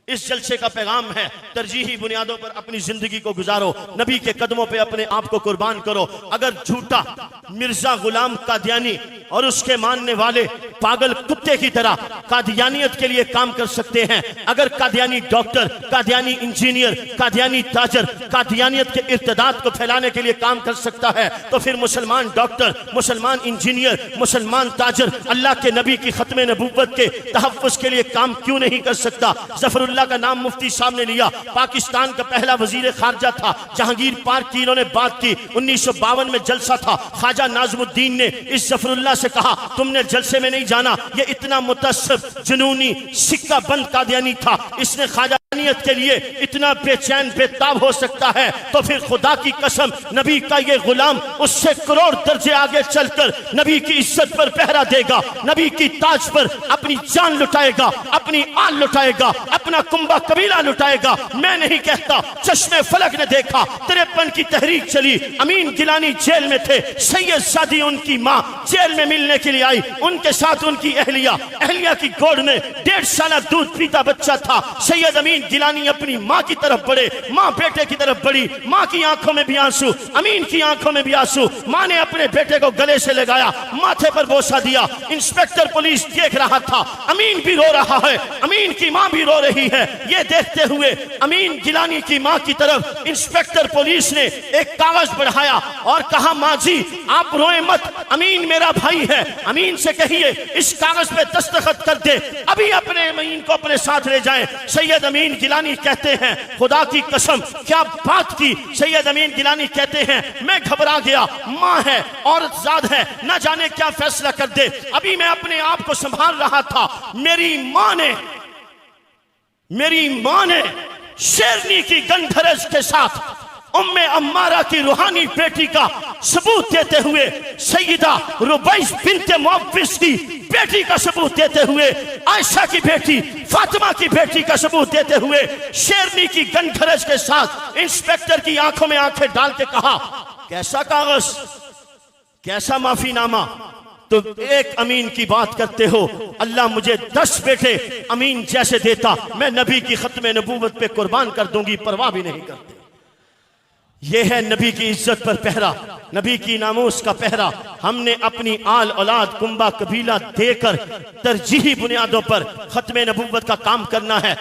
इस जलसे का पैगाम है, तरजीही बुनियादों पर अपनी जिंदगी को गुजारो, नबी के कदमों पे अपने आप को कुर्बान करो। अगर झूठा मिर्जा गुलाम कादियानी और उसके मानने वाले पागल कुत्ते की तरह कादियानियत के लिए काम कर सकते हैं, अगर कादियानी डॉक्टर, कादियानी इंजीनियर, कादियानी ताजर कादियानियत के इर्तिदाद को फैलाने के लिए काम कर सकता है, तो फिर मुसलमान डॉक्टर, मुसलमान इंजीनियर, मुसलमान ताजर अल्लाह के नबी की खत्म नबूवत के तहफ़्फ़ुज़ के लिए काम क्यों नहीं कर सकता? ज़फ़रुल्लाह का नाम मुफ्ती साहब ने लिया, पाकिस्तान का पहला वजीर खारजा था, जहांगीर पार्क की इन्होंने बात की। 1952 में जलसा था, ख्वाजा नाज़मुद्दीन ने इस ज़फ़रुल्लाह से कहा तुमने जलसे में नहीं जाना, ये इतना मुतअस्सिब जुनूनी सिक्का बंद कादियानी था, इसने ख्वाजानियत के लिए इतना बेचैन बेताब हो सकता है, तो फिर खुदा की कसम नबी का ये गुलाम उससे करोड़ दर्जे आगे चलकर नबी की इज्जत पर पहरा देगा, नबी की ताज पर अपनी जान लुटाएगा, अपनी आल लुटाएगा, अपना कुंबा कबीला लुटाएगा। मैं नहीं कहता, चश्मे फलक ने देखा, 53 की तहरीक चली, अमीन गिलानी जेल में थे, सैयद सादी उनकी माँ जेल में मिलने के लिए आई, उनके साथ उनकी अहलिया की गोद में 1.5 साल दूध पीता बच्चा था। सैयद अमीन गिलानी अपनी माँ की तरफ बढ़े, माँ बेटे की तरफ बढ़ी, माँ की आंखों में भी आंसू, अमीन की आंखों में भी आंसू। माँ ने अपने बेटे को गले से लगाया, माथे पर बोसा दिया। इंस्पेक्टर पुलिस देख रहा था, अमीन भी रो रहा है, अमीन की माँ भी रो रही है। ये देखते हुए अमीन गिलानी की माँ की तरफ इंस्पेक्टर पुलिस ने एक कागज बढ़ाया और कहा, माँ जी आप रोए मत, अमीन मेरा भाई है, अमीन से कहिए इस कागज पे दस्तखत कर दे, अभी अपने अमीन को अपने साथ ले जाए। सैयद अमीन गिलानी कहते हैं, खुदा की कसम क्या बात की। सैयद अमीन गिलानी कहते हैं, मैं घबरा गया, माँ है, औरत जाद है, न जाने क्या फैसला कर दे, अभी मैं अपने आप को संभाल रहा था, मेरी माँ ने शेरनी की गंधरज के साथ उम्मे अम्मारा की रूहानी बेटी का सबूत देते हुए, सैयदा रुबैश बिन्ते मुअव्विज़ की बेटी का सबूत देते हुए, आयशा की बेटी फातिमा की बेटी का सबूत देते हुए, शेरनी की गंधरज के साथ इंस्पेक्टर की आंखों में आंखें डाल के कहा, कैसा कागज, कैसा माफीनामा, तुम एक अमीन की बात करते हो, अल्लाह मुझे 10 बेटे अमीन जैसे देता, मैं नबी की खत्म नबूवत पे कुर्बान कर दूंगी, परवाह भी नहीं करते। यह है नबी की इज्जत पर पहरा, नबी की नामूस का पहरा। हमने अपनी आल औलाद कुंबा कबीला देकर तरजीही बुनियादों पर खत्म नबूवत का काम करना है।